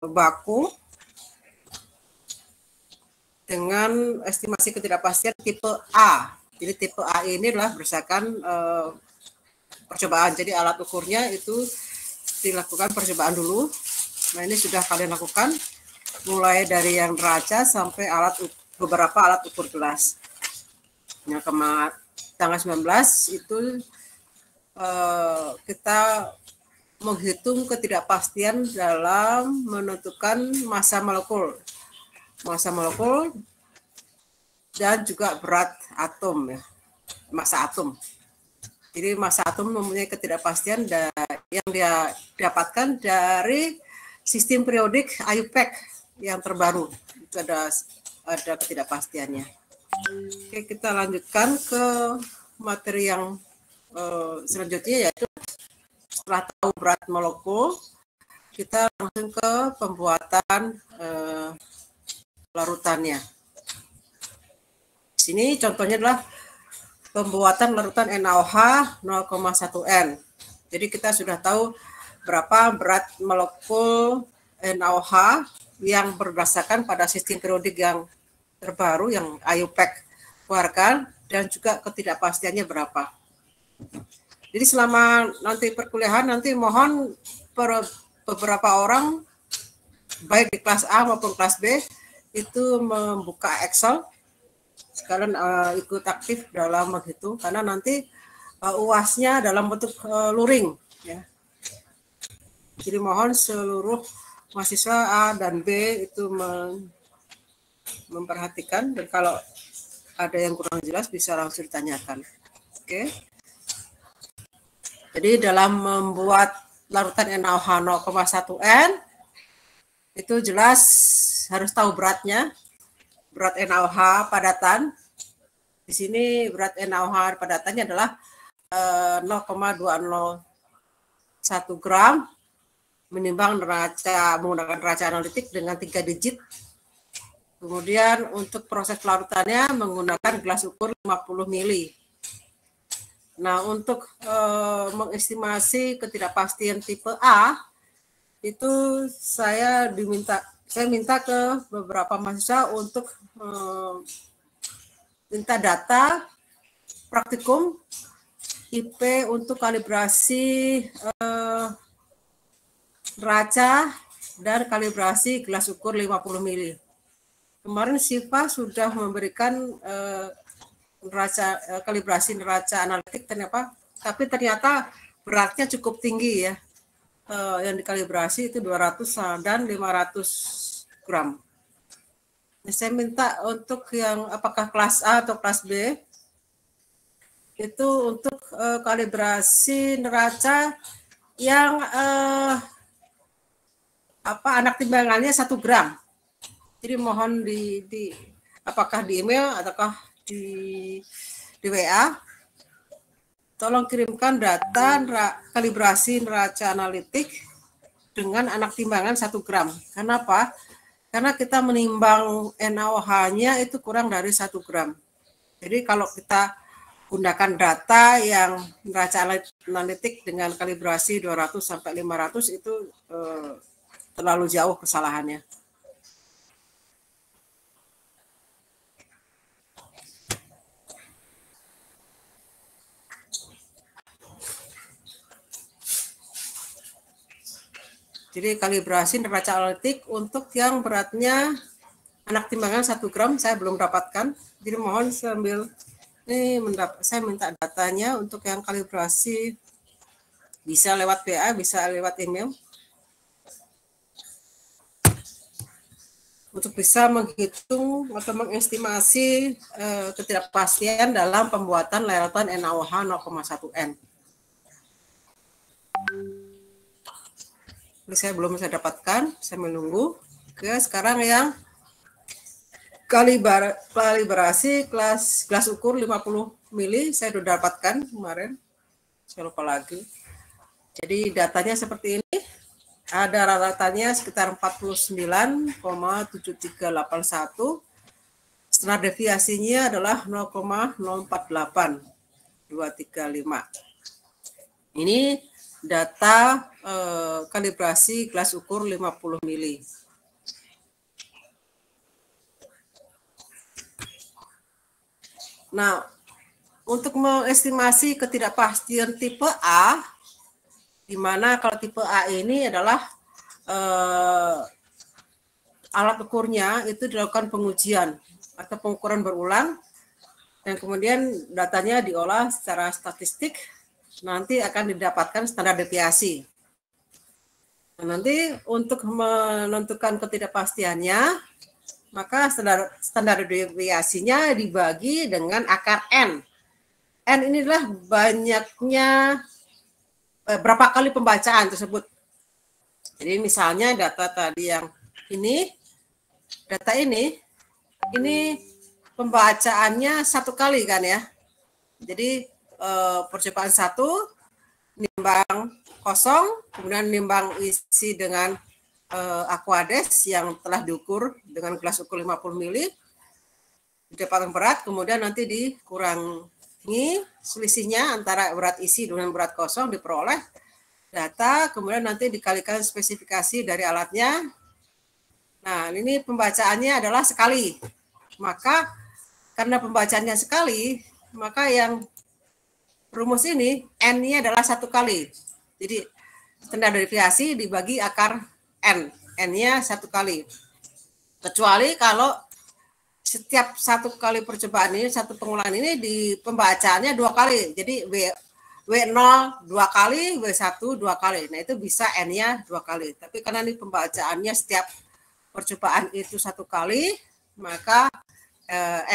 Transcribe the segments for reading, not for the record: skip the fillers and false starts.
baku dengan estimasi ketidakpastian tipe A. Jadi tipe A ini adalah berdasarkan percobaan. Jadi alat ukurnya itu dilakukan percobaan dulu. Nah, ini sudah kalian lakukan mulai dari yang neraca sampai beberapa alat ukur gelas. Nah, tanggal 19 itu kita menghitung ketidakpastian dalam menentukan massa molekul dan juga berat atom ya, massa atom. Jadi massa atom mempunyai ketidakpastian yang dia dapatkan dari sistem periodik IUPAC yang terbaru. Itu ada ketidakpastiannya. Oke, kita lanjutkan ke materi yang selanjutnya, yaitu setelah tahu berat molekul, kita langsung ke pembuatan larutannya. Di sini contohnya adalah pembuatan larutan NaOH 0,1N. Jadi kita sudah tahu berapa berat molekul NaOH yang berdasarkan pada sistem periodik yang terbaru yang IUPAC keluarkan, dan juga ketidakpastiannya berapa. Jadi selama nanti perkuliahan, nanti mohon beberapa orang baik di kelas A maupun kelas B itu membuka Excel, sekalian ikut aktif dalam menghitung, karena nanti UAS-nya dalam bentuk luring ya. Jadi mohon seluruh mahasiswa A dan B itu memperhatikan, dan kalau ada yang kurang jelas bisa langsung ditanyakan. Oke. Jadi dalam membuat larutan NaOH 0,1N itu jelas harus tahu beratnya, berat NaOH padatan. Di sini berat NaOH padatannya adalah 0,201 gram menimbang menggunakan neraca analitik dengan 3 digit. Kemudian untuk proses pelarutannya menggunakan gelas ukur 50 mili. Nah, untuk mengestimasi ketidakpastian tipe A itu saya minta ke beberapa mahasiswa untuk minta data praktikum IP untuk kalibrasi neraca dan kalibrasi gelas ukur 50 mili. Kemarin Siva sudah memberikan kalibrasi neraca analitik tapi ternyata beratnya cukup tinggi ya. Yang dikalibrasi itu 200 dan 500 gram. Nah, saya minta untuk yang apakah kelas A atau kelas B itu untuk kalibrasi neraca yang anak timbangannya 1 gram. Jadi mohon apakah di email ataukah di WA, tolong kirimkan data kalibrasi neraca analitik dengan anak timbangan 1 gram. Kenapa? Karena kita menimbang NaOH-nya itu kurang dari 1 gram. Jadi kalau kita gunakan data yang neraca analitik dengan kalibrasi 200 sampai 500 itu terlalu jauh kesalahannya. Jadi kalibrasi neraca analitik untuk yang beratnya anak timbangan 1 gram saya belum dapatkan. Jadi mohon sambil ini saya minta datanya untuk yang kalibrasi, bisa lewat WA, bisa lewat email. Untuk bisa menghitung atau mengestimasi ketidakpastian dalam pembuatan larutan NaOH 0,1N. Ini saya belum bisa dapatkan, saya menunggu. Oke, sekarang yang kalibrasi gelas ukur 50 mili saya sudah dapatkan kemarin. Saya lupa lagi. Jadi datanya seperti ini. Ada rata-ratanya sekitar 49,7381. Standar deviasinya adalah 0,048235. Ini data kalibrasi gelas ukur 50 mili. Nah, untuk mengestimasi ketidakpastian tipe A, di mana kalau tipe A ini adalah alat ukurnya itu dilakukan pengujian atau pengukuran berulang, dan kemudian datanya diolah secara statistik, nanti akan didapatkan standar deviasi. Nah, nanti untuk menentukan ketidakpastiannya, maka standar deviasinya dibagi dengan akar N. N inilah banyaknya berapa kali pembacaan tersebut. Jadi misalnya data tadi yang ini, data ini pembacaannya 1 kali kan ya. Jadi percobaan 1 nimbang kosong, kemudian nimbang isi dengan aquades yang telah diukur dengan gelas ukur 50 mili, didapatkan berat, kemudian nanti dikurangi selisihnya antara berat isi dengan berat kosong, diperoleh data, kemudian nanti dikalikan spesifikasi dari alatnya. Nah, ini pembacaannya adalah sekali. Maka karena pembacaannya sekali, maka yang rumus ini N-nya adalah 1 kali. Jadi standar deviasi dibagi akar N. N-nya 1 kali. Kecuali kalau setiap 1 kali percobaan ini, 1 pengulangan ini di pembacaannya 2 kali. Jadi W0 2 kali, W1 2 kali. Nah, itu bisa N-nya 2 kali. Tapi karena ini pembacaannya setiap percobaan itu 1 kali, maka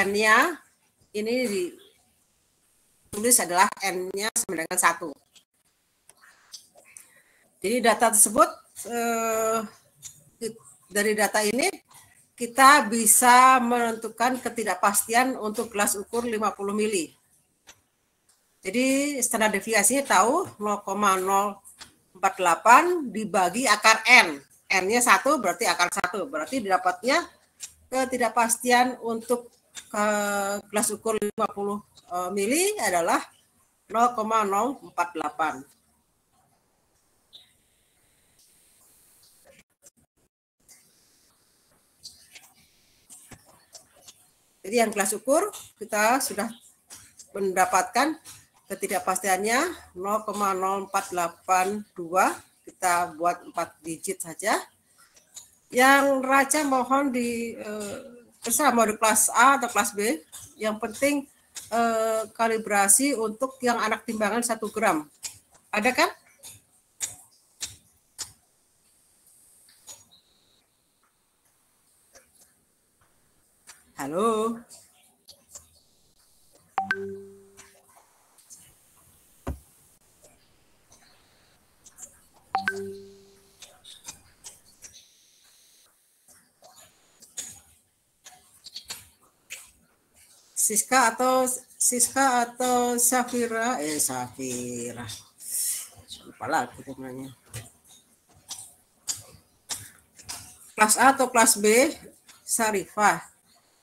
N-nya ini ditulis adalah N-nya sama dengan 1. Jadi data tersebut, dari data ini kita bisa menentukan ketidakpastian untuk gelas ukur 50 mili. Jadi standar deviasinya tahu 0,048 dibagi akar N. N-nya 1 berarti akar 1. Berarti didapatnya ketidakpastian untuk gelas ukur 50 mili adalah 0,048. Jadi yang gelas ukur kita sudah mendapatkan ketidakpastiannya 0,0482, kita buat 4 digit saja. Yang raja mohon terserah mau di kelas A atau kelas B, yang penting kalibrasi untuk yang anak timbangan 1 gram. Ada kan? Halo. Siska atau Safira, Safira. Lupa lagi namanya. Kelas A atau kelas B, Sarifah.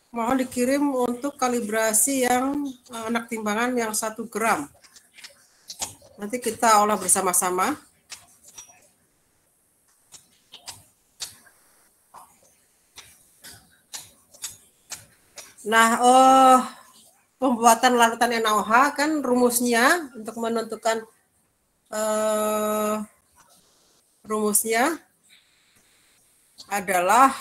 Mohon dikirim untuk kalibrasi yang anak timbangan yang 1 gram. Nanti kita olah bersama-sama. Nah, pembuatan larutan NaOH kan rumusnya untuk menentukan rumusnya adalah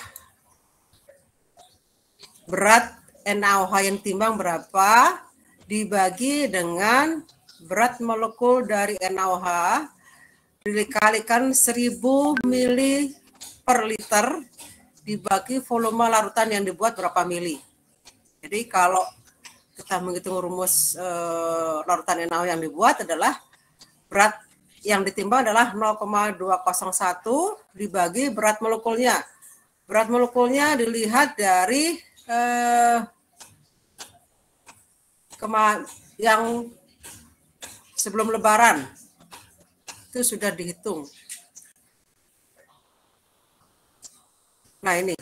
berat NaOH yang timbang berapa dibagi dengan berat molekul dari NaOH dikalikan 1000 mili per liter dibagi volume larutan yang dibuat berapa mili. Jadi kalau kita menghitung rumus larutan NaOH yang dibuat adalah berat yang ditimbang adalah 0,201 dibagi berat molekulnya. Berat molekulnya dilihat dari yang sebelum Lebaran itu sudah dihitung. Nah, ini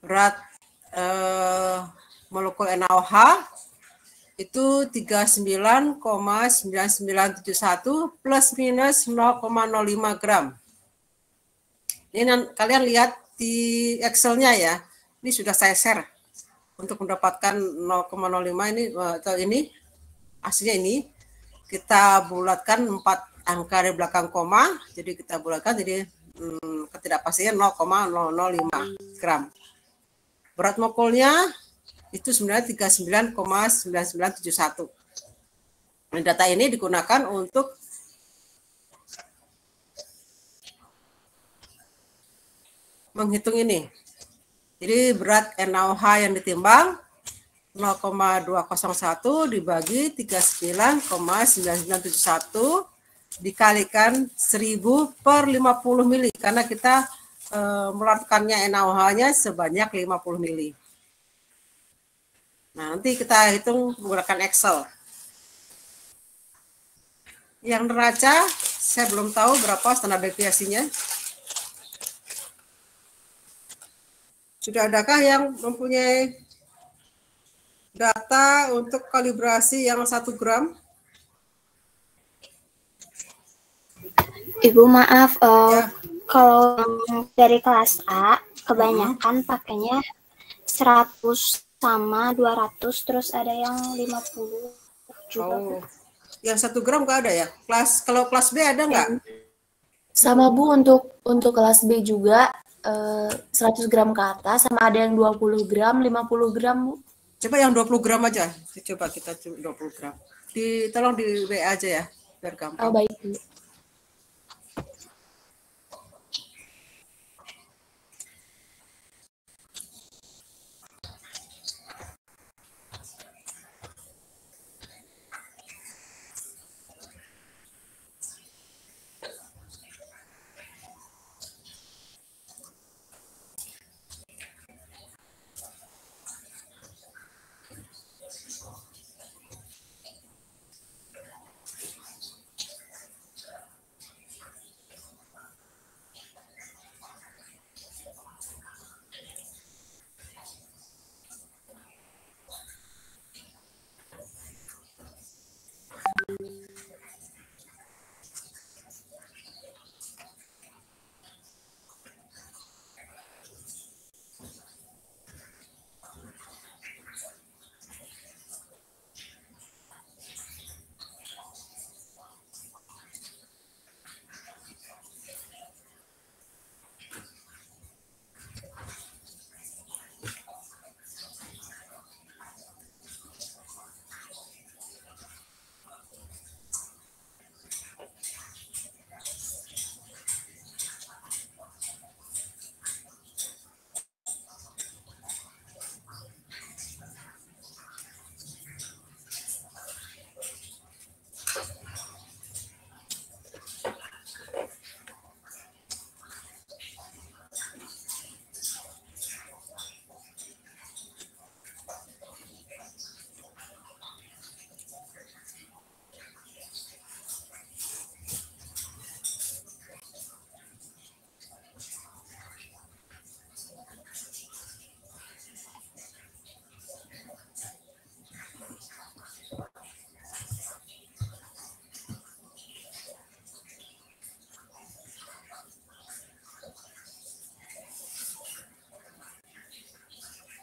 berat molekul NaOH itu 39,9971 plus minus 0,05 gram. Ini kalian lihat di Excel-nya ya. Ini sudah saya share untuk mendapatkan 0,05 ini atau ini hasilnya ini kita bulatkan 4 angka di belakang koma, jadi kita bulatkan jadi ketidakpastian 0,005 gram. Berat mokolnya itu sebenarnya 39,9971. Data ini digunakan untuk menghitung ini. Jadi berat NaOH yang ditimbang 0,201 dibagi 39,9971 dikalikan 1000 per 50 mili karena kita melarutkannya NaOH-nya sebanyak 50 mili. Nah, nanti kita hitung menggunakan Excel. Yang neraca, saya belum tahu berapa standar deviasinya. Sudah adakah yang mempunyai data untuk kalibrasi yang 1 gram? Ibu maaf, Ya. kalau dari kelas A kebanyakan pakainya 100 sama 200, terus ada yang 50 juga. Oh, yang 1 gram nggak ada ya? Kalau kelas B ada nggak? Sama Bu, untuk kelas B juga 100 gram ke atas, sama ada yang 20 gram, 50 gram Bu. Coba yang 20 gram aja. Coba kita 20 gram. Tolong di WA aja ya, biar gampang. Oh, baik Bu.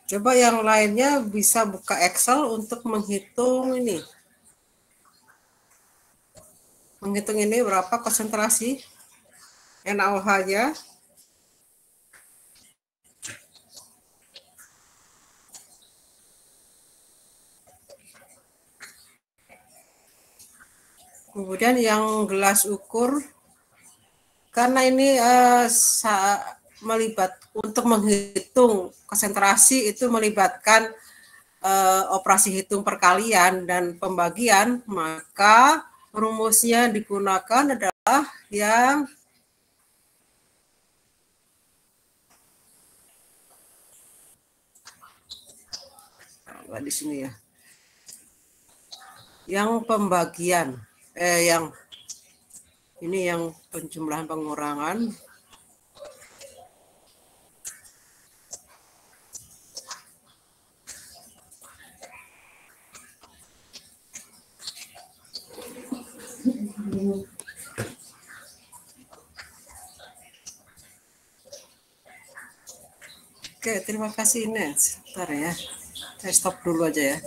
Coba yang lainnya bisa buka Excel untuk menghitung ini. Menghitung ini berapa konsentrasi NaOH-nya. Kemudian yang gelas ukur, karena ini untuk menghitung konsentrasi itu melibatkan operasi hitung perkalian dan pembagian, maka rumusnya digunakan adalah yang di sini ya. Yang pembagian yang ini yang penjumlahan pengurangan. Oke, terima kasih Ines. Bentar ya, saya stop dulu aja ya.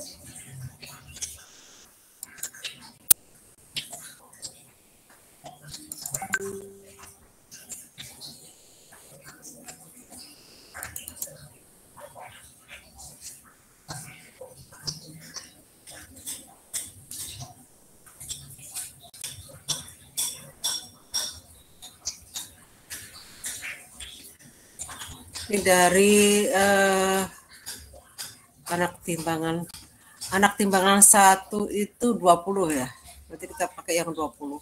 Ini dari anak timbangan 1 itu 20 ya. Berarti kita pakai yang 20.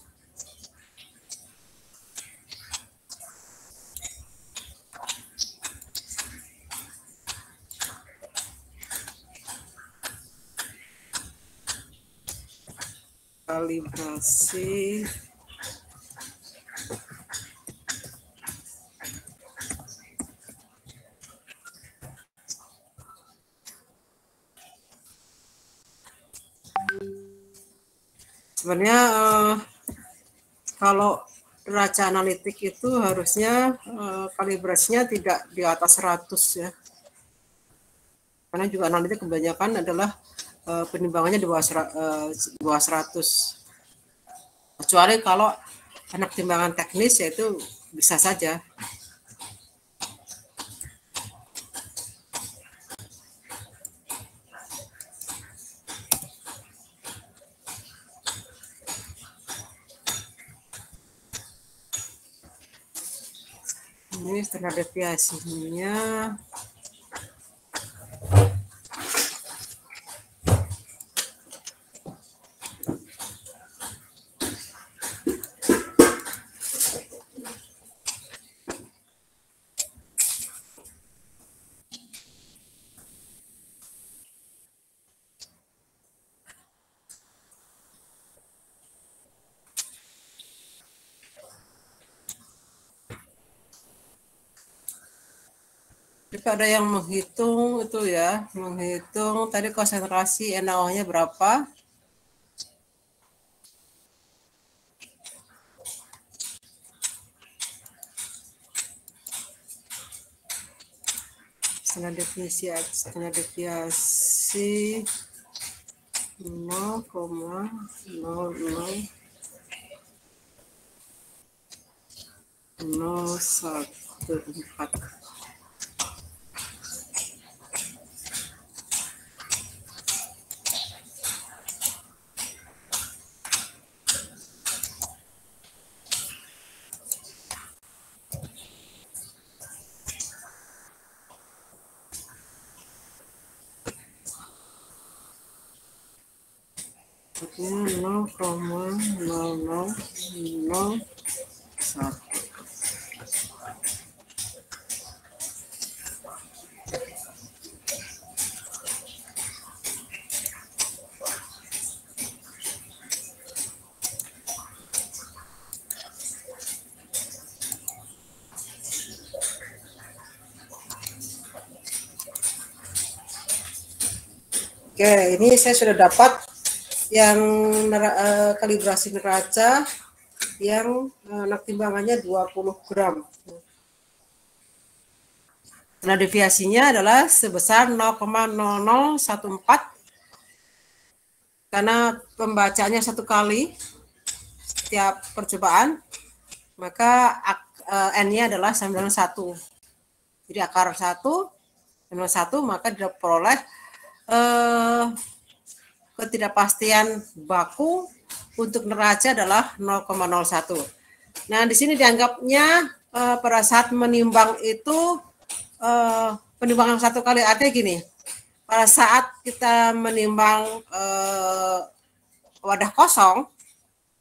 Kalibrasi sebenarnya kalau neraca analitik itu harusnya kalibrasinya tidak di atas 100 ya. Karena juga analitik kebanyakan adalah penimbangannya di bawah 100. Kecuali kalau anak timbangan teknis yaitu bisa saja. Ini standar deviasinya jika ada yang menghitung itu ya, menghitung tadi konsentrasi NaOH-nya berapa. Standar deviasi 0,00014. Artinya 0,0001. Oke, ini saya sudah dapat yang kalibrasi neraca yang anak timbangannya 20 gram. Nah, deviasinya adalah sebesar 0,0014 karena pembacanya 1 kali setiap percobaan, maka N-nya adalah 91. Jadi akar 1, 91, maka diperoleh ketidakpastian baku untuk neraca adalah 0,01. Nah, di sini dianggapnya pada saat menimbang itu penimbangan 1 kali, artinya gini, pada saat kita menimbang wadah kosong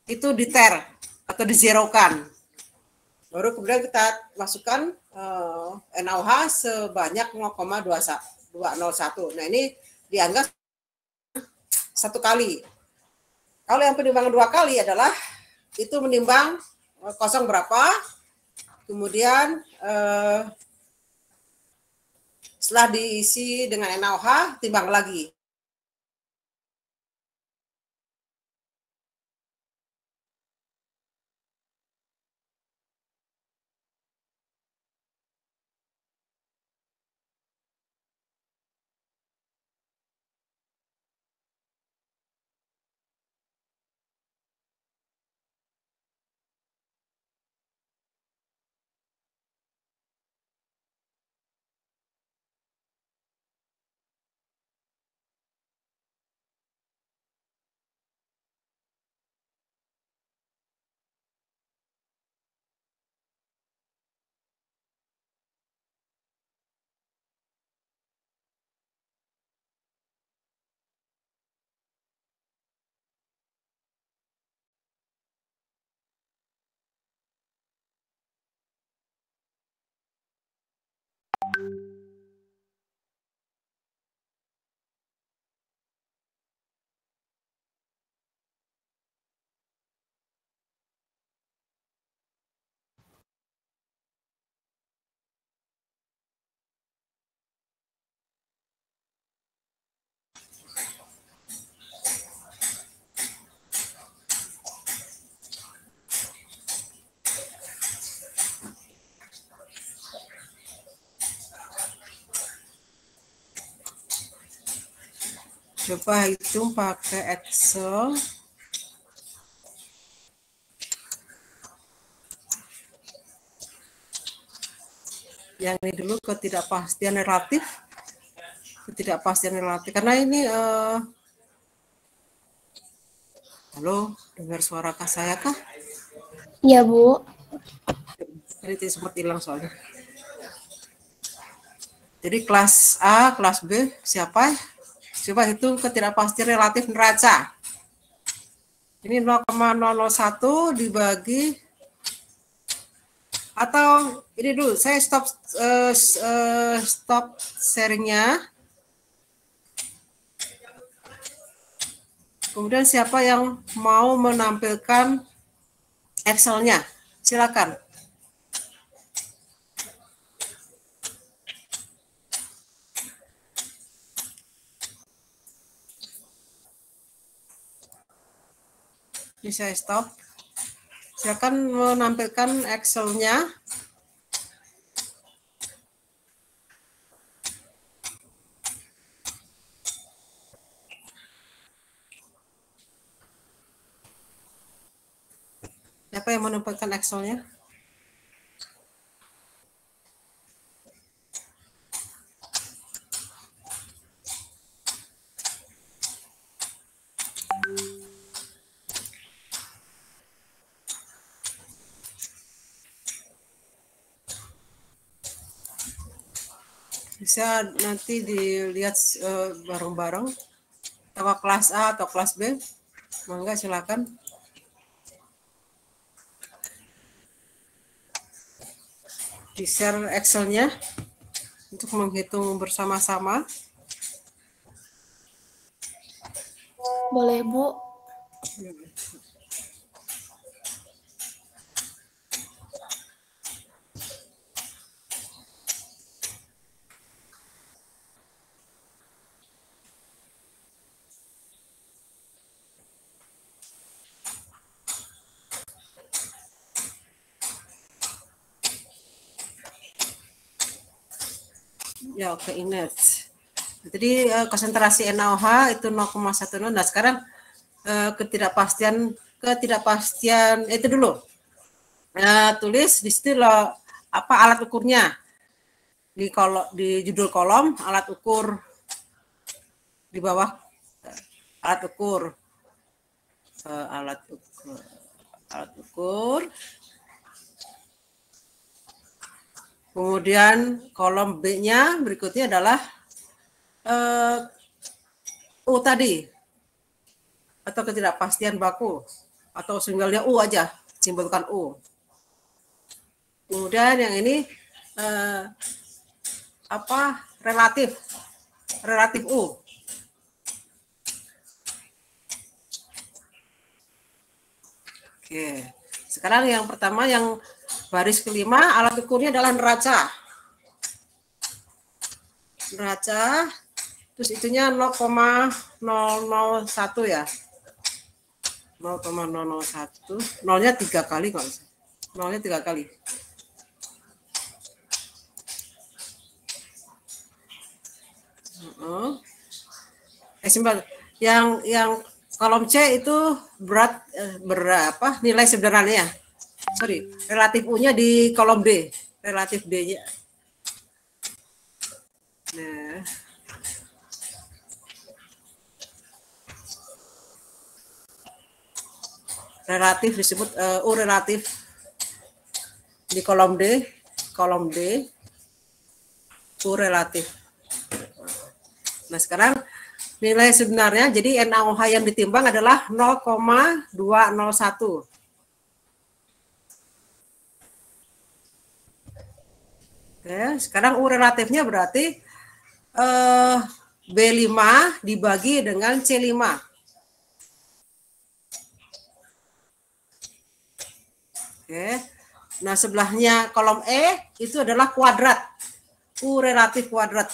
itu diter atau dizerokan. Baru kemudian kita masukkan NaOH sebanyak 0,201. Nah, ini dianggap 1 kali. Kalau yang penimbangan 2 kali adalah itu menimbang kosong berapa, kemudian setelah diisi dengan NaOH timbang lagi. Coba hitung pakai Excel. Yang ini dulu ketidakpastian relatif. Ketidakpastian relatif. Karena ini, halo, dengar suara saya kah? Iya, Bu. Ini sempat hilang soalnya. Jadi kelas A, kelas B, siapa? Coba hitung ketidakpastian relatif neraca. Ini 0,001 dibagi, atau ini dulu, saya stop sharingnya. Kemudian siapa yang mau menampilkan Excel-nya? Silakan. Ini saya stop. Silakan menampilkan Excel-nya. Siapa yang menampilkan Excel-nya? Bisa nanti dilihat bareng-bareng, atau kelas A atau kelas B. Mangga silakan. Di share Excel-nya untuk menghitung bersama-sama. Boleh, Bu. Ya, oke, ingat. Jadi konsentrasi NaOH itu 0,10. Nah, sekarang ketidakpastian itu dulu. Tulis di situ loh, apa alat ukurnya. Di judul kolom alat ukur, di bawah alat ukur. Alat ukur. Kemudian kolom B-nya berikutnya adalah U tadi, atau ketidakpastian baku, atau simbolnya U aja, simbolkan U. Kemudian yang ini relatif U. Oke, sekarang yang pertama, yang baris kelima, alat ukurnya adalah neraca. Neraca, terus itunya 0,001 ya. 0,001, nolnya 3 kali kalau misalnya. Nolnya 3 kali. Yang kolom C itu berapa nilai sebenarnya? Sorry, relatif U-nya di kolom B, relatif D-nya. Nah, relatif disebut U relatif di kolom D, U relatif. Nah, sekarang nilai sebenarnya, jadi NaOH yang ditimbang adalah 0,201. Oke, sekarang U relatifnya berarti B5 dibagi dengan C5. Oke. Nah, sebelahnya kolom E itu adalah kuadrat. U relatif kuadrat.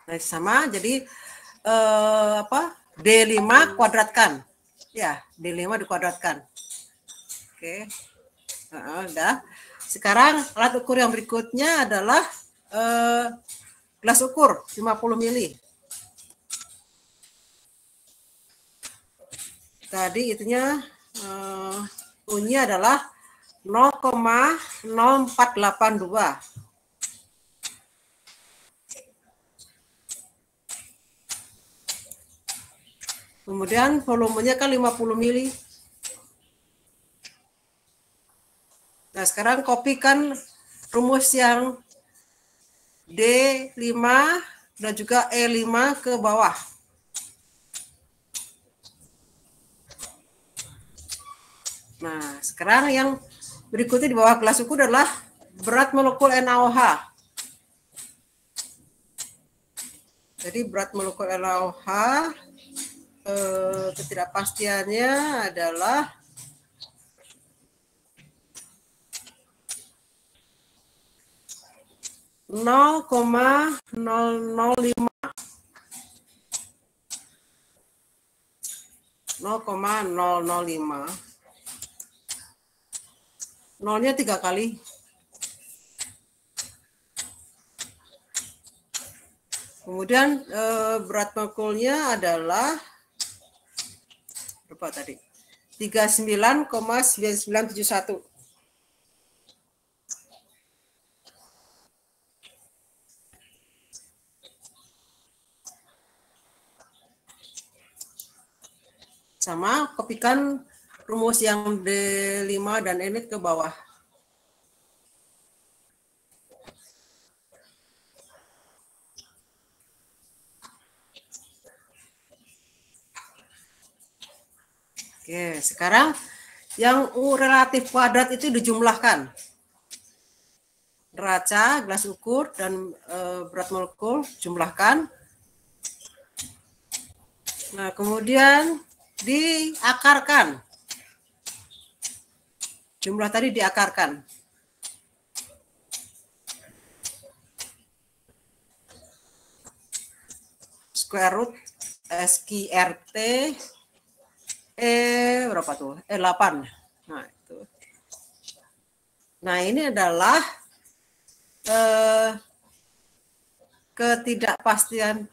Nah, sama, jadi D5 kuadratkan. Ya, D5 dikuadratkan. Oke. Nah, udah. Sekarang alat ukur yang berikutnya adalah gelas ukur 50 mili. Tadi itunya U-nya adalah 0,0482. Kemudian volumenya kan 50 mili. Nah, sekarang kopikan rumus yang D5 dan juga E5 ke bawah. Nah, sekarang yang berikutnya di bawah gelas ukur adalah berat molekul NaOH. Jadi berat molekul NaOH ketidakpastiannya adalah 0,005. 0,005. Nolnya 3 kali. Kemudian berat molekulnya adalah berapa tadi? 39,9971. Sama, kopikan rumus yang D5 dan ini ke bawah. Oke, sekarang yang U relatif kuadrat itu dijumlahkan. Neraca, gelas ukur, dan berat molekul jumlahkan. Nah, kemudian diakarkan. Jumlah tadi diakarkan. Square root SQRT berapa tuh? 8. Nah, itu. Nah, ini adalah ketidakpastian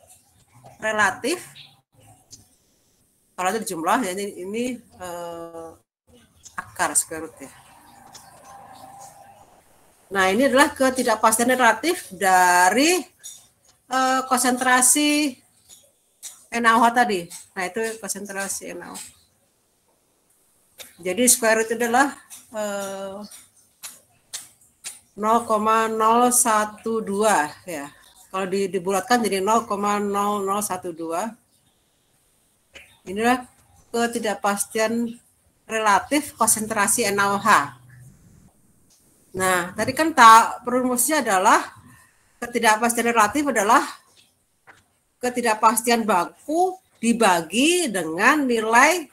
relatif. Kalau itu jumlah, ya ini akar square root ya. Nah, ini adalah ketidakpastian relatif dari konsentrasi NaOH tadi. Nah, itu konsentrasi NaOH. Jadi square root adalah 0,012 ya. Kalau dibulatkan jadi 0,0012. Inilah ketidakpastian relatif konsentrasi NaOH. Nah, tadi kan rumusnya adalah ketidakpastian relatif adalah ketidakpastian baku dibagi dengan nilai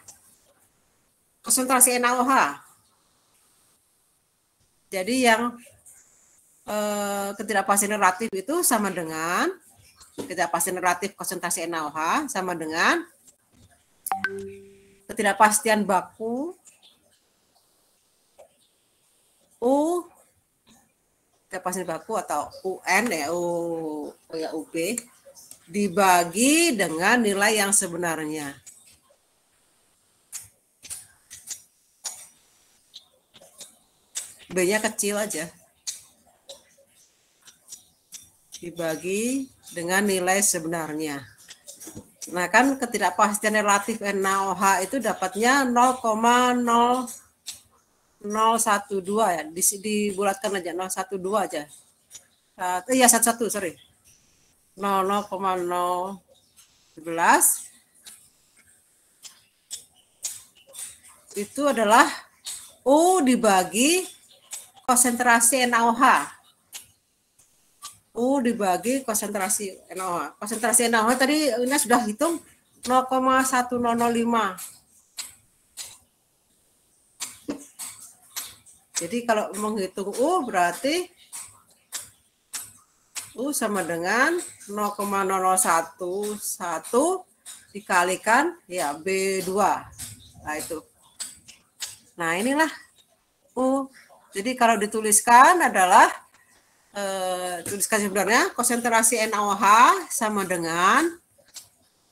konsentrasi NaOH. Jadi yang ketidakpastian relatif itu sama dengan ketidakpastian relatif konsentrasi NaOH sama dengan ketidakpastian baku U, ketidakpastian baku atau UN ya, UB dibagi dengan nilai yang sebenarnya. B-nya kecil aja. Dibagi dengan nilai sebenarnya. Nah, kan ketidakpastian relatif NaOH itu dapatnya 0,0012 ya. Dibulatkan aja 012 aja. Iya 11 sorry. 0,011 itu adalah U dibagi konsentrasi NaOH. U dibagi konsentrasi NaOH. Konsentrasi NaOH tadi ini sudah hitung 0,1005. Jadi kalau menghitung U berarti U sama dengan 0,0011 dikalikan ya B2. Nah itu. Nah inilah U. Jadi kalau dituliskan adalah tuliskan sebenarnya konsentrasi NaOH sama dengan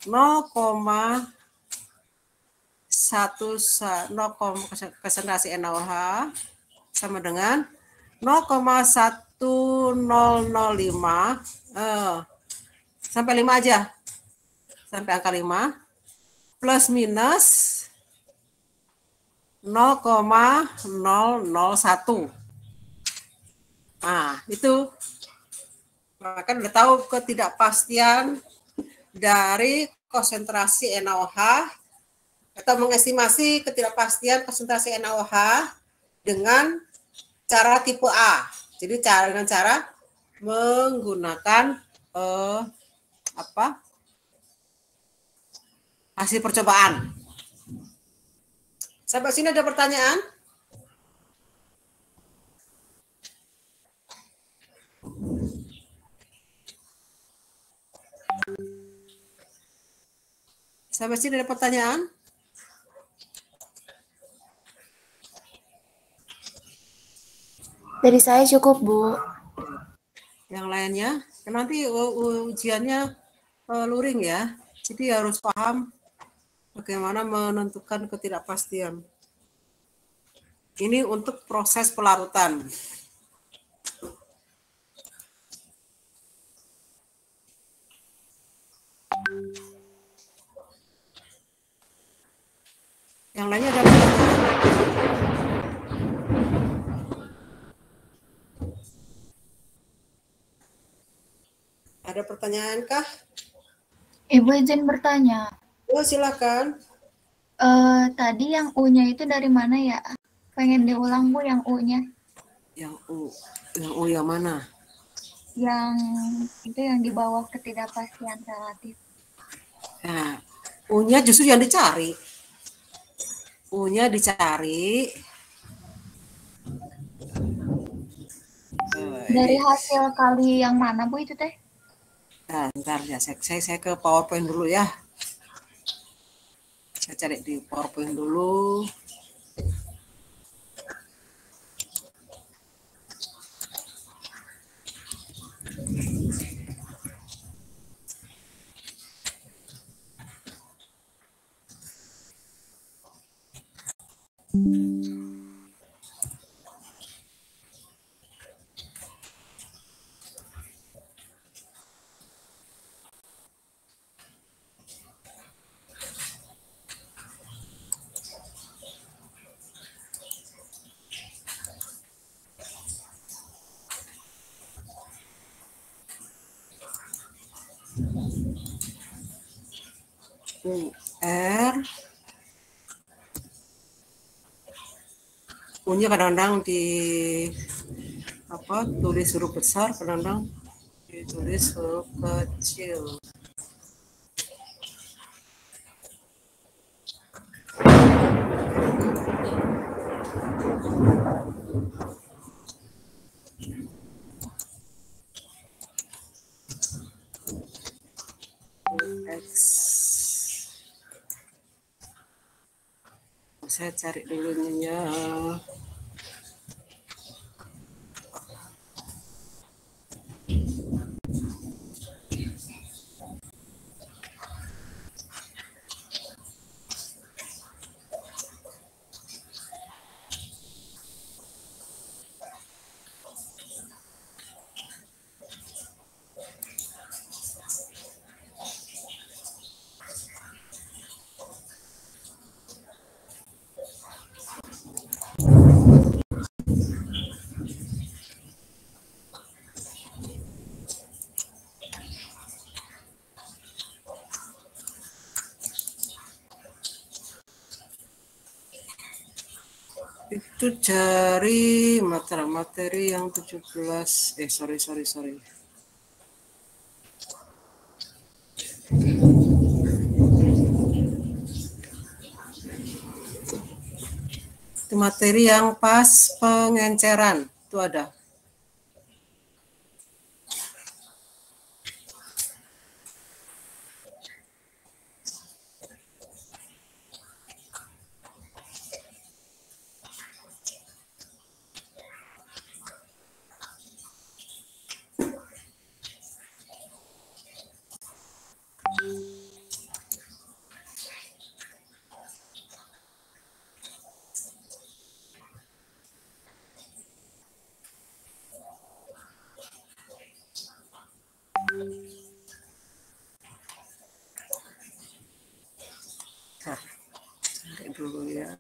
0,1 konsentrasi NaOH sama dengan 0,1005 sampai 5 aja. Sampai angka 5 plus minus 0,001. Nah, itu. Maka udah tahu ketidakpastian dari konsentrasi NaOH atau mengestimasi ketidakpastian konsentrasi NaOH dengan cara tipe A. Jadi dengan cara menggunakan hasil percobaan. Sampai sini ada pertanyaan? Sampai sini ada pertanyaan? Dari saya cukup, Bu. Yang lainnya, nanti ujiannya luring ya. Jadi harus paham bagaimana menentukan ketidakpastian. Ini untuk proses pelarutan. Yang lainnya ada pertanyaan? Ada pertanyaan kah? Ibu izin bertanya. Oh, silakan. Tadi yang U-nya itu dari mana ya? Pengen diulang, Bu, yang U-nya. Yang U yang mana? Yang itu yang di bawah ketidakpastian relatif. Nah, U-nya justru yang dicari. U-nya dicari. Dari hasil kali yang mana, Bu, itu teh? Nah, bentar ya, saya ke PowerPoint dulu ya. Saya cari di PowerPoint dulu. R U-nya kadang-kadang tulis huruf besar, kadang-kadang ditulis huruf kecil. X. Saya cari dulu ininya. Itu dari materi yang 17. Sorry. Itu materi yang pas pengenceran. Itu ada. Nah, cari dulu ya.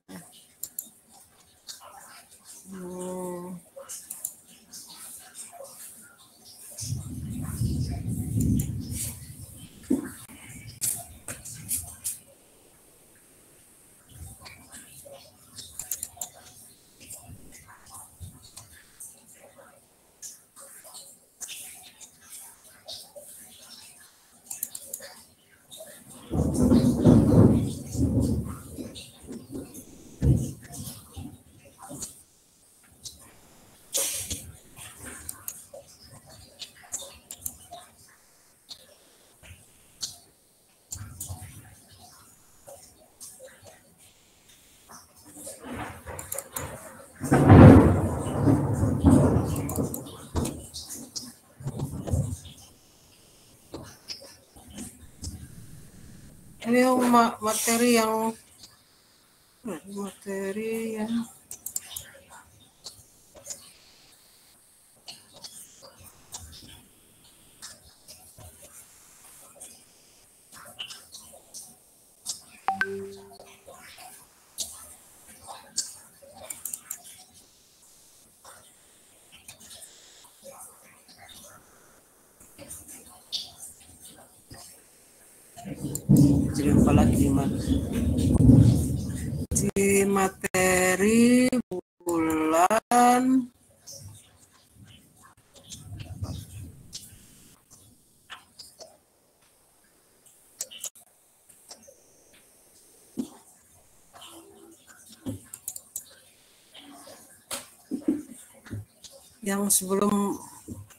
Ini materi yang jadi apa lagi di materi bulan yang sebelum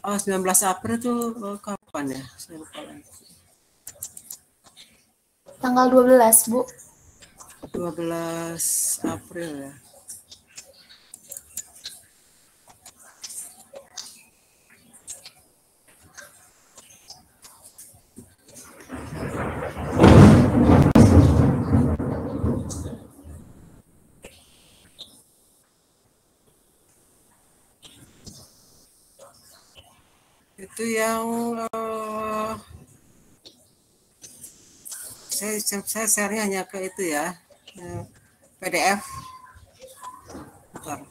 19 April itu kapan ya? Saya lupa lagi. Tanggal 12, Bu. 12 April ya. Itu yang saya share-nya hanya ke itu ya, PDF. Bentar.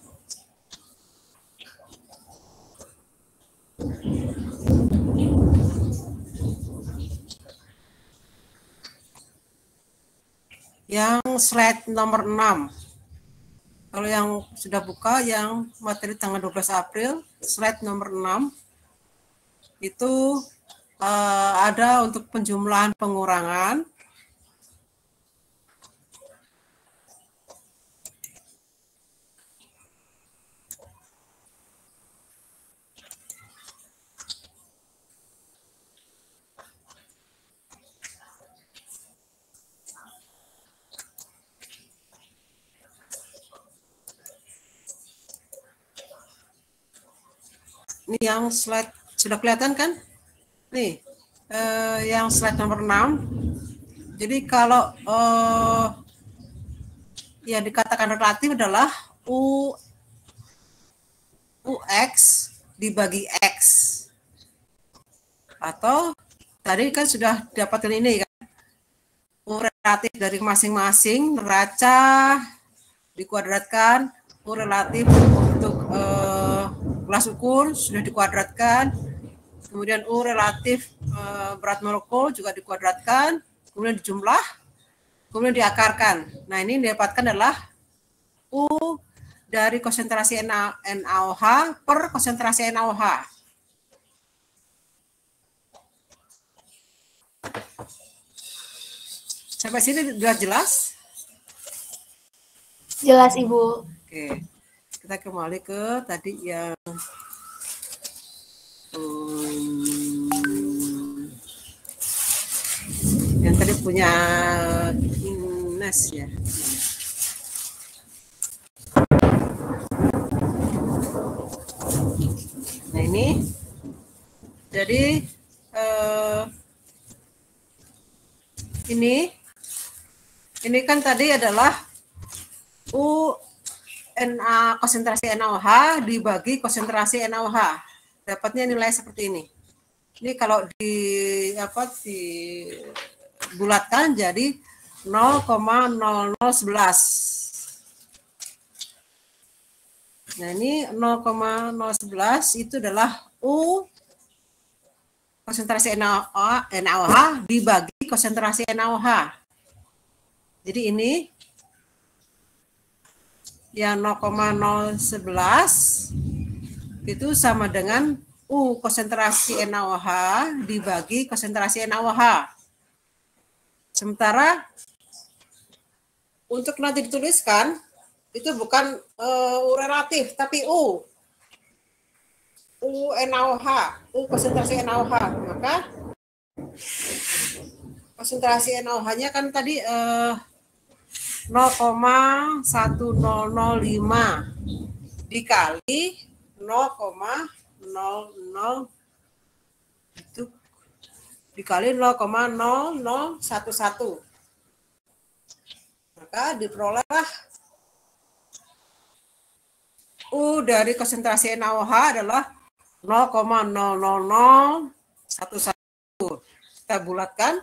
Yang slide nomor 6. Kalau yang sudah buka yang materi tanggal 12 April, slide nomor 6 itu ada untuk penjumlahan pengurangan. Ini yang slide sudah kelihatan kan? Nih, yang slide nomor 6. Jadi kalau yang dikatakan relatif adalah UX dibagi X. Atau tadi kan sudah dapatkan ini kan. U relatif dari masing-masing neraca dikuadratkan, U relatif untuk kelas ukur sudah dikuadratkan, kemudian U relatif berat molekul juga dikuadratkan, kemudian dijumlah, kemudian diakarkan. Nah ini didapatkan adalah U dari konsentrasi NaOH per konsentrasi NaOH. Sampai sini sudah jelas? Jelas, Ibu. Oke, kita kembali ke tadi yang tadi punya Ines ya. Nah ini, jadi ini kan tadi adalah konsentrasi NaOH dibagi konsentrasi NaOH. Dapatnya nilai seperti ini. Ini kalau dibulatkan jadi 0,0011. Nah, ini 0,011 itu adalah U konsentrasi NaOH dibagi konsentrasi NaOH. Jadi ini yang 0,011 itu sama dengan U konsentrasi NaOH dibagi konsentrasi NaOH. Sementara untuk nanti dituliskan itu bukan U relatif tapi U NaOH, U konsentrasi NaOH. Maka konsentrasi NaOH-nya kan tadi 0,1005 dikali 0,00 itu dikali 0,0011. Maka diperolehlah U dari konsentrasi NaOH adalah 0,00011. Kita bulatkan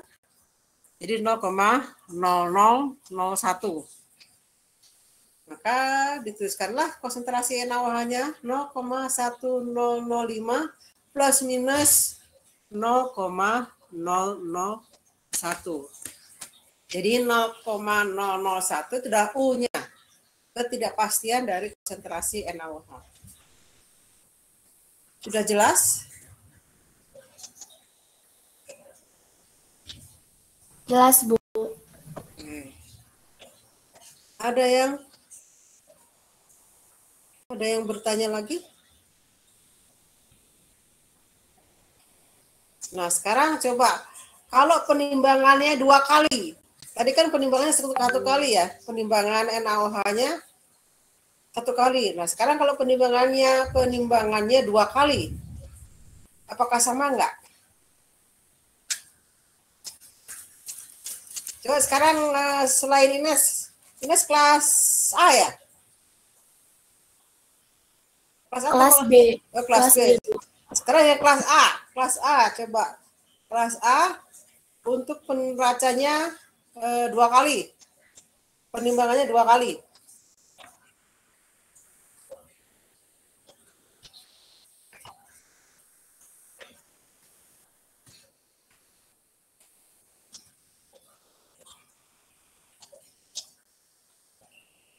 jadi 0,0001. Maka dituliskanlah konsentrasi NaOH-nya 0,1005 plus minus 0,001. Jadi 0,001 itu adalah U-nya. Ketidakpastian dari konsentrasi NaOH. Sudah jelas? Jelas, Bu. Oke. Ada yang bertanya lagi? Nah, sekarang coba kalau penimbangannya 2 kali. Tadi kan penimbangannya satu kali ya, penimbangan NaOH-nya 1 kali. Nah, sekarang kalau penimbangannya 2 kali, apakah sama enggak? Coba sekarang selain Ines kelas A ya? Kelas B. Kelas B. Sekarang yang kelas A coba. Kelas A untuk penracanya 2 kali. Penimbangannya 2 kali.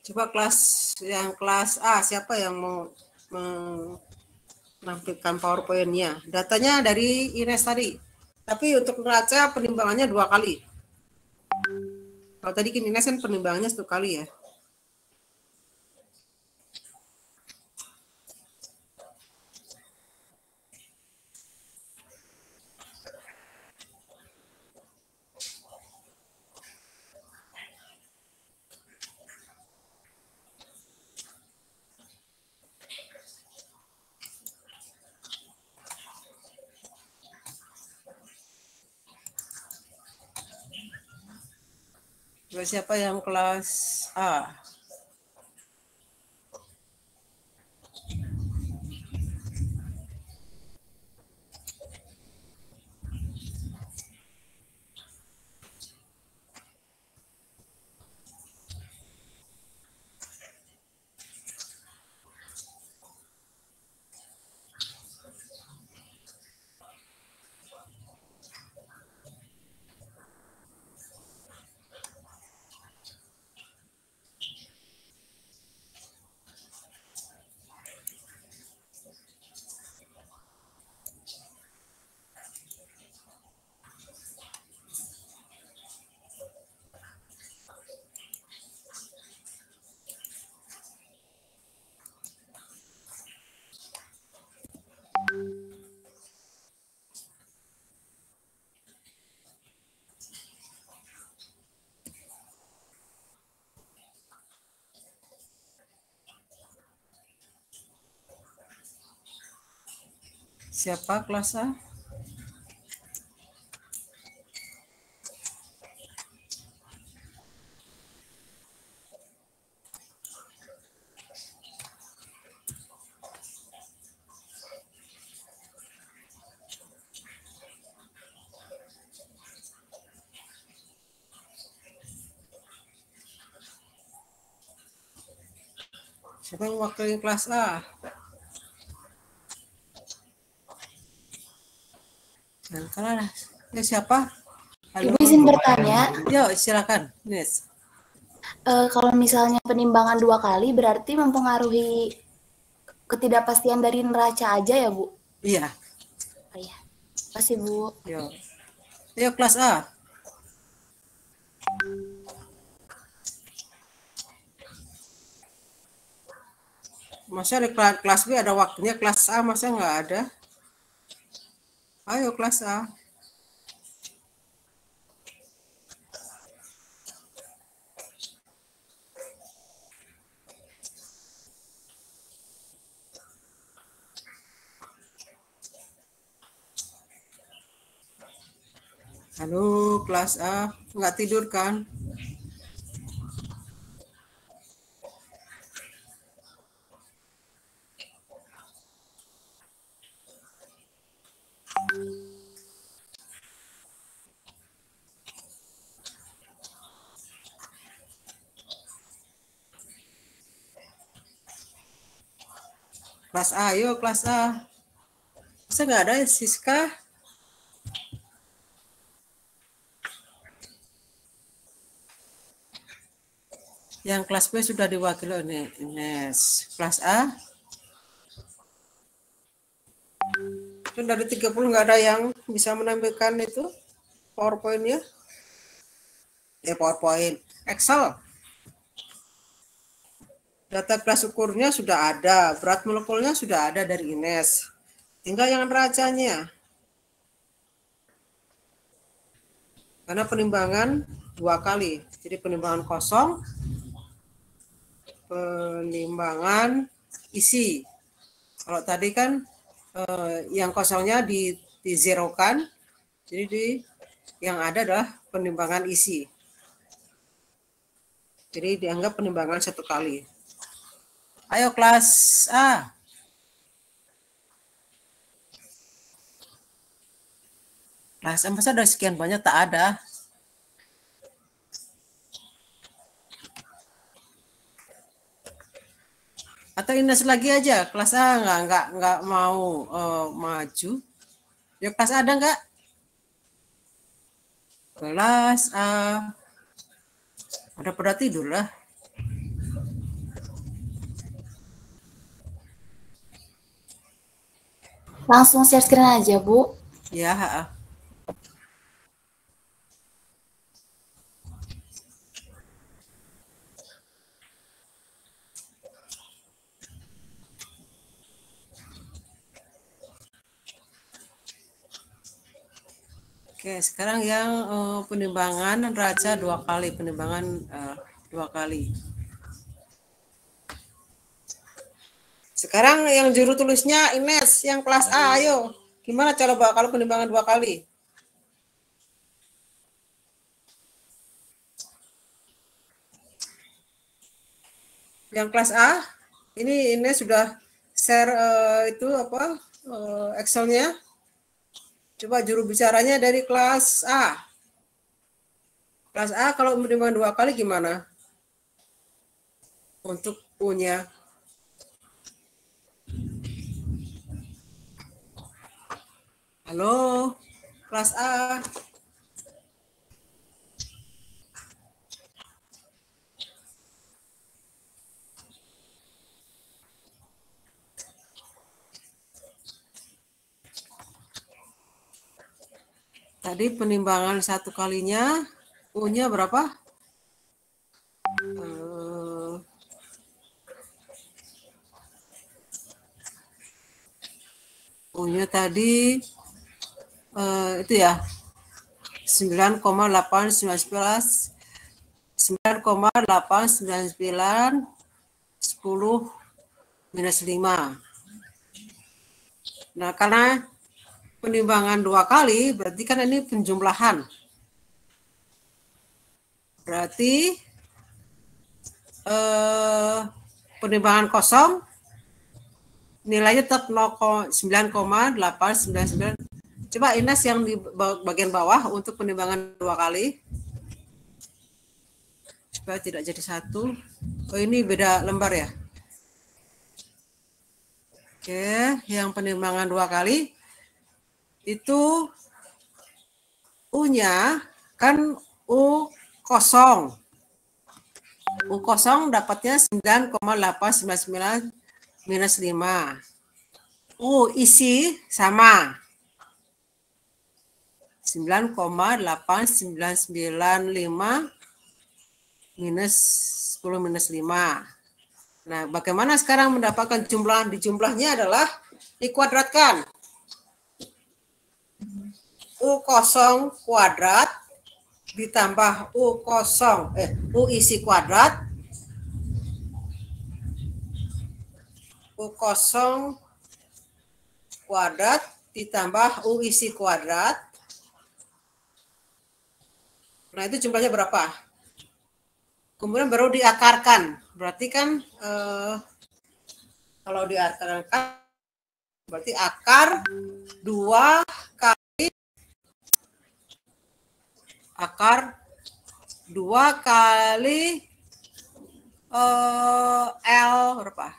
Coba kelas A, siapa yang mau menampilkan PowerPoint-nya? Datanya dari Ines tadi. Tapi untuk neraca penimbangannya 2 kali. Kalau tadi Ines kan penimbangannya 1 kali ya. Siapa yang kelas A? Siapa kelas A? Siapa yang mewakili kelas A? Nah, kalau ya siapa? Ibu izin bertanya. Yuk, silakan. Yes. Kalau misalnya penimbangan 2 kali berarti mempengaruhi ketidakpastian dari neraca aja ya, Bu? Iya. Oh, iya. Makasih, Bu. Yuk. Yuk, kelas A. Masa di kelas B ada waktunya, kelas A masa nggak ada? Ayo kelas A. Halo kelas A, nggak tidur kan? Kelas A, yuk kelas A. Masa nggak ada Siska? Yang kelas B sudah diwakili oleh Ines. Kelas A? Kan dari 30 nggak ada yang bisa menampilkan itu PowerPoint-nya. PowerPoint. Excel. Data kelas ukurnya sudah ada. Berat molekulnya sudah ada dari Ines. Tinggal yang neracanya. Karena penimbangan 2 kali. Jadi penimbangan kosong, penimbangan isi. Kalau tadi kan yang kosongnya di zerokan, jadi yang ada adalah penimbangan isi. Jadi dianggap penimbangan 1 kali. Ayo kelas A. Kelas A masa ada sekian banyak, tak ada. Atau Ines lagi aja, kelas A nggak mau maju. Ya kelas A ada nggak? Kelas A. Ada pada tidur lah. Langsung share screen aja, Bu. Ya. Oke, sekarang yang penimbangan neraca 2 kali, penimbangan 2 kali. Sekarang yang juru tulisnya Ines, yang kelas A, ayo. Gimana cara kalau penimbangan 2 kali? Yang kelas A, ini Ines sudah share itu apa Excel-nya. Coba juru bicaranya dari kelas A. Kelas A kalau penimbangan 2 kali gimana? Untuk U-nya. Halo, kelas A. Tadi penimbangan 1 kalinya, U-nya berapa? U-nya tadi itu ya 9,899 10 minus 5. Nah, karena penimbangan 2 kali, berarti kan ini penjumlahan. Berarti penimbangan kosong nilainya tetap 9,899. Coba Ines yang di bagian bawah untuk penimbangan 2 kali. Supaya tidak jadi satu. Oh, ini beda lembar ya. Oke, yang penimbangan 2 kali itu U-nya kan U kosong. U kosong dapatnya 9,899 minus 5. U isi sama 9,8995 minus 10 minus 5. Nah, bagaimana sekarang mendapatkan jumlah? Di jumlahnya adalah dikuadratkan. U kosong kuadrat ditambah U kosong, U isi kuadrat. U kosong kuadrat ditambah U isi kuadrat. Nah, itu jumlahnya berapa? Kemudian baru diakarkan. Berarti kan kalau diakarkan berarti akar 2 kali L berapa?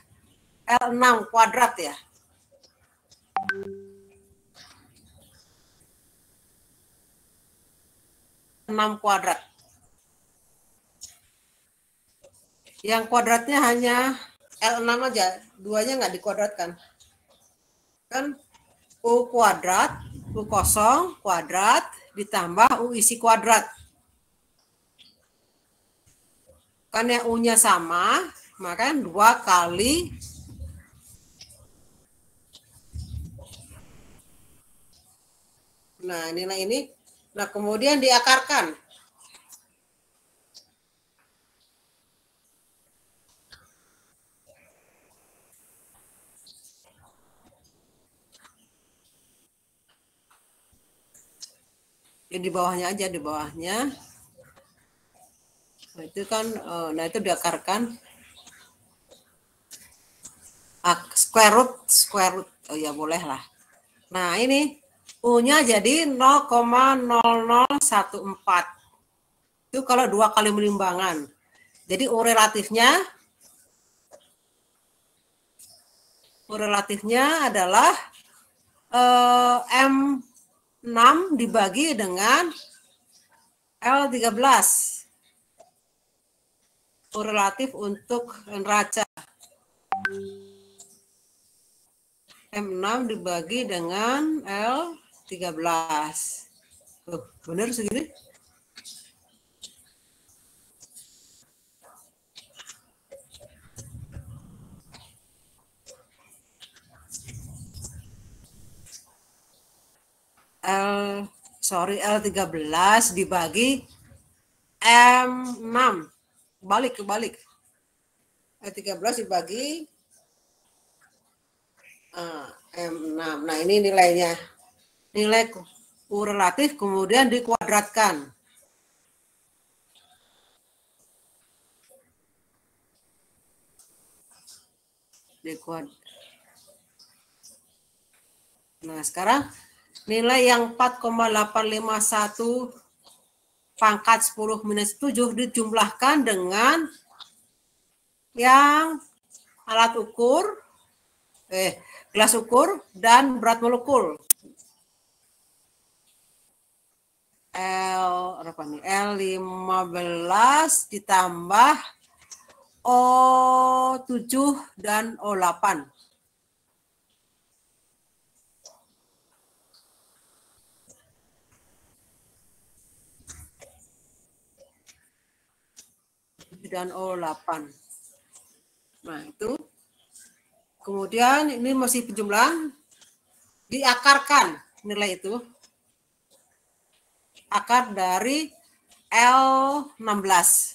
L6 kuadrat ya. Kuadrat. Yang kuadratnya hanya L6 aja, 2-nya nggak dikuadratkan. Kan U kuadrat, U kosong kuadrat, ditambah U isi kuadrat. Kan yang U-nya sama, maka 2 kali nah nilai ini. Nah, kemudian diakarkan. Ya, di bawahnya aja, di bawahnya. Nah, itu kan, nah itu diakarkan. Square root. Oh ya, boleh lah. Nah, ini U-nya jadi 0,0014. Itu kalau 2 kali penimbangan. Jadi U relatifnya adalah M6 dibagi dengan L13. U relatif untuk neraca. M6 dibagi dengan L13. Benar segini? L13 dibagi M6. Kebalik. L13 dibagi M6. Nah, ini nilainya. Nilai U relatif kemudian dikuadratkan. Nah, sekarang nilai yang 4,851 pangkat 10 minus 7 dijumlahkan dengan yang alat ukur, gelas ukur dan berat molekul. L15 ditambah O7 dan O8. Dan O8. Nah, itu. Kemudian ini masih penjumlahan, diakarkan nilai itu. Akar dari L16.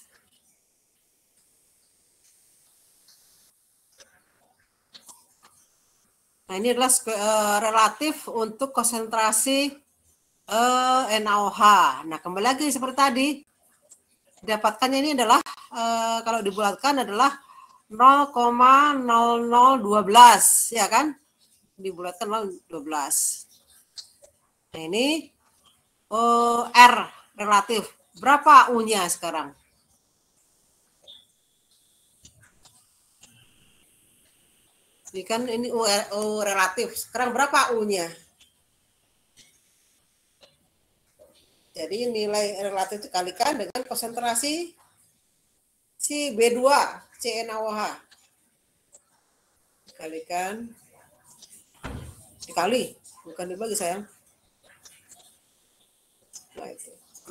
Nah, ini adalah relatif untuk konsentrasi NaOH. Nah, kembali lagi seperti tadi, dapatkannya ini adalah kalau dibulatkan adalah 0,0012, ya kan? Dibulatkan 0,12. Nah, ini R relatif. Berapa U-nya sekarang? Ini kan ini U relatif. Sekarang berapa U-nya? Jadi nilai relatif dikalikan dengan konsentrasi si B2 CnOH. Dikalikan, dikali, bukan dibagi sayang.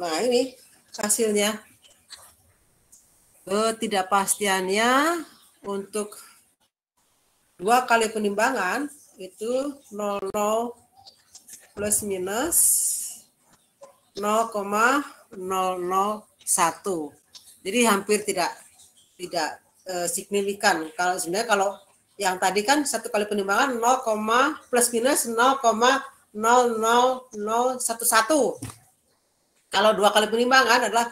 Nah, ini hasilnya. Ketidakpastiannya untuk 2 kali penimbangan itu 00 plus minus 0,001. Jadi hampir tidak signifikan. Kalau sebenarnya kalau yang tadi kan 1 kali penimbangan 0, plus minus 0,00011. Kalau 2 kali penimbangan adalah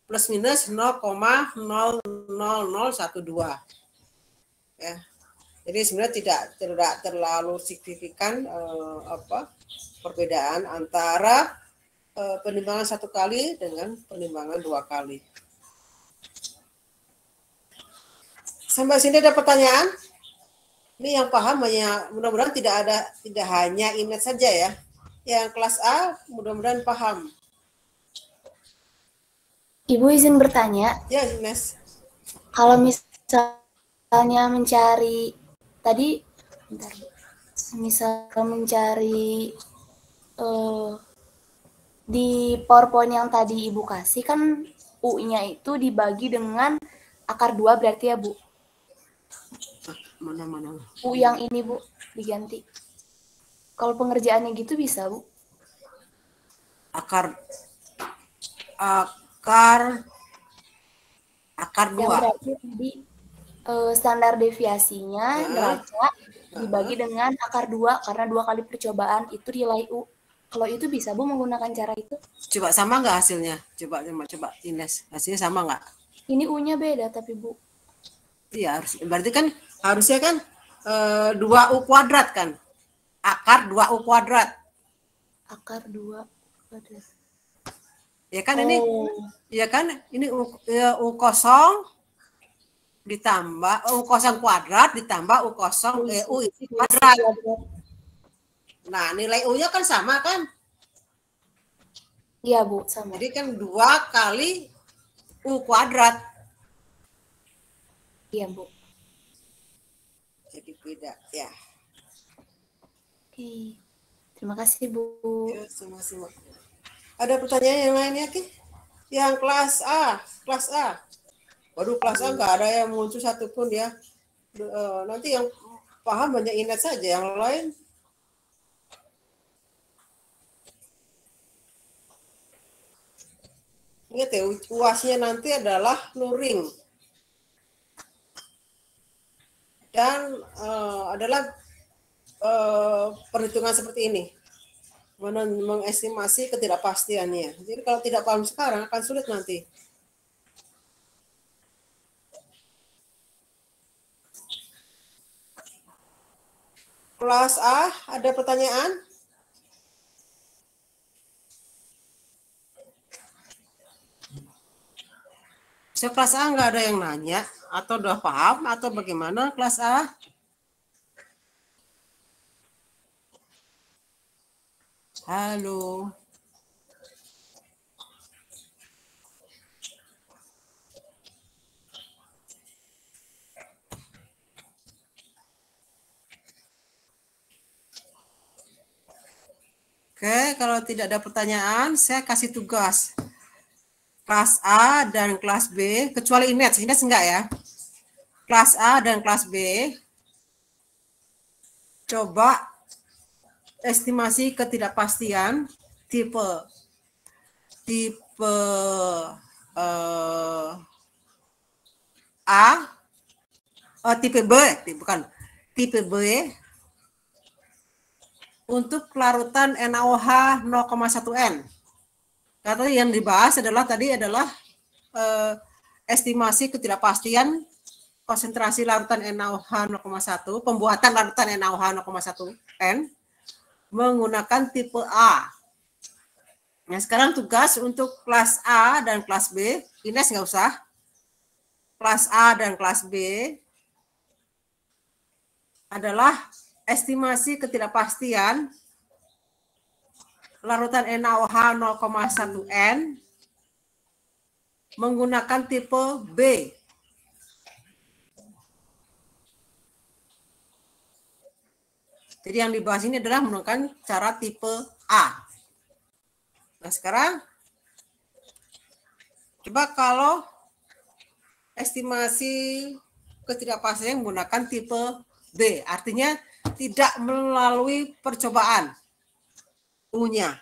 plus minus 0,00012. Ya. Jadi sebenarnya tidak terlalu signifikan perbedaan antara penimbangan 1 kali dengan penimbangan 2 kali. Sampai sini ada pertanyaan? Ini yang paham hanya mudah-mudahan tidak hanya image saja ya. Yang kelas A mudah-mudahan paham. Ibu izin bertanya. Ya, Ines. Kalau misalnya mencari tadi, misal mencari di PowerPoint yang tadi Ibu kasih kan U-nya itu dibagi dengan akar 2 berarti ya Bu? Mana? U yang ini Bu diganti. Kalau pengerjaannya gitu bisa Bu? Akar 2. Yang berarti tadi standar deviasinya neraca dibagi dengan akar 2 karena 2 kali percobaan itu nilai U. Kalau itu bisa Bu menggunakan cara itu? Coba sama nggak hasilnya? Coba Ines, hasilnya sama nggak? Ini U-nya beda tapi Bu. Iya, berarti kan harusnya kan 2U kuadrat kan? Akar 2U kuadrat. Akar 2 kuadrat. Ya kan ini? Ya kan ini U kosong ditambah U kosong kuadrat ditambah U kosong U isi kuadrat. Nah, nilai U-nya kan sama kan? Iya Bu, sama. Jadi kan 2 kali U kuadrat. Iya Bu. Jadi beda ya. Oke. Terima kasih Bu. Ya, sama-sama. Ada pertanyaan yang lainnya Ki? Yang kelas A. Waduh, kelas A nggak ada yang muncul satupun ya. Nanti yang paham hanya Ines saja, yang lain ingat ya, UASnya nanti adalah luring dan adalah perhitungan seperti ini, mengestimasi ketidakpastiannya. Jadi kalau tidak paham sekarang akan sulit nanti. Kelas A, ada pertanyaan? Kelas A nggak ada yang nanya atau udah paham atau bagaimana kelas A? Halo. Oke, kalau tidak ada pertanyaan, saya kasih tugas. Kelas A dan kelas B, kecuali Ines enggak ya? Kelas A dan kelas B, coba estimasi ketidakpastian tipe A, tipe B, bukan tipe B untuk larutan NaOH 0,1N. Karena yang dibahas tadi adalah estimasi ketidakpastian konsentrasi larutan NaOH 0,1, pembuatan larutan NaOH 0,1N menggunakan tipe A. Nah, sekarang tugas untuk kelas A dan kelas B, Ines nggak usah. Kelas A dan kelas B adalah estimasi ketidakpastian larutan NaOH 0,1N menggunakan tipe B. Jadi yang dibahas ini adalah menggunakan cara tipe A. Nah, sekarang coba kalau estimasi ketidakpastian menggunakan tipe B, artinya tidak melalui percobaan U-nya.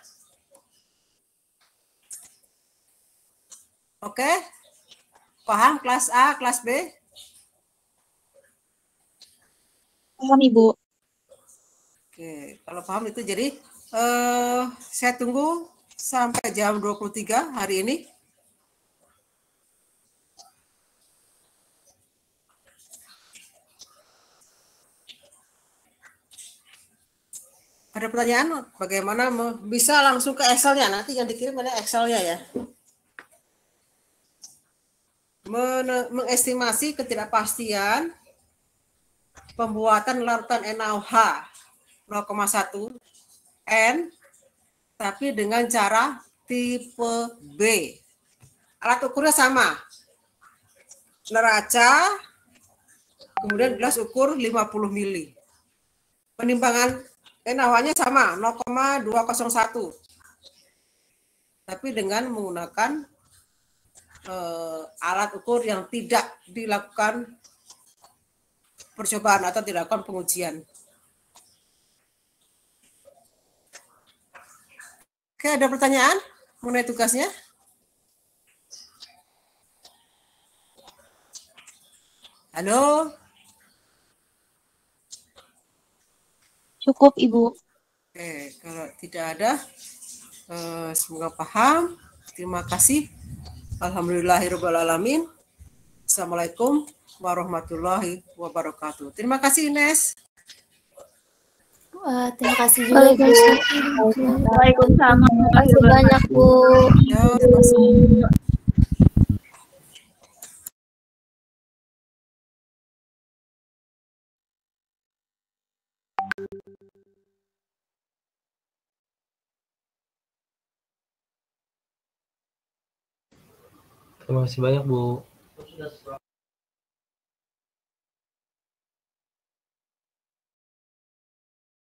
Oke? Paham kelas A, kelas B? Paham, Ibu. Oke, kalau paham itu jadi saya tunggu sampai jam 23 hari ini. Ada pertanyaan bagaimana bisa langsung ke Excel-nya? Nanti yang dikirim ada Excel-nya ya. Mengestimasi ketidakpastian pembuatan larutan NaOH 0,1 N tapi dengan cara tipe B. Alat ukurnya sama. Neraca, kemudian gelas ukur 50 mili. Penimbangan NaOH-nya sama, 0,201. Tapi dengan menggunakan alat ukur yang tidak dilakukan percobaan atau tidak dilakukan pengujian. Oke, ada pertanyaan mengenai tugasnya? Halo? Cukup, Ibu. Oke, kalau tidak ada, semoga paham. Terima kasih. Alhamdulillahirrahmanirrahim. Assalamualaikum warahmatullahi wabarakatuh. Terima kasih, Ines. Terima kasih juga, Ibu. Waalaikumsalam. Terima kasih banyak, Bu. Ya, terima kasih. Terima kasih banyak, Bu.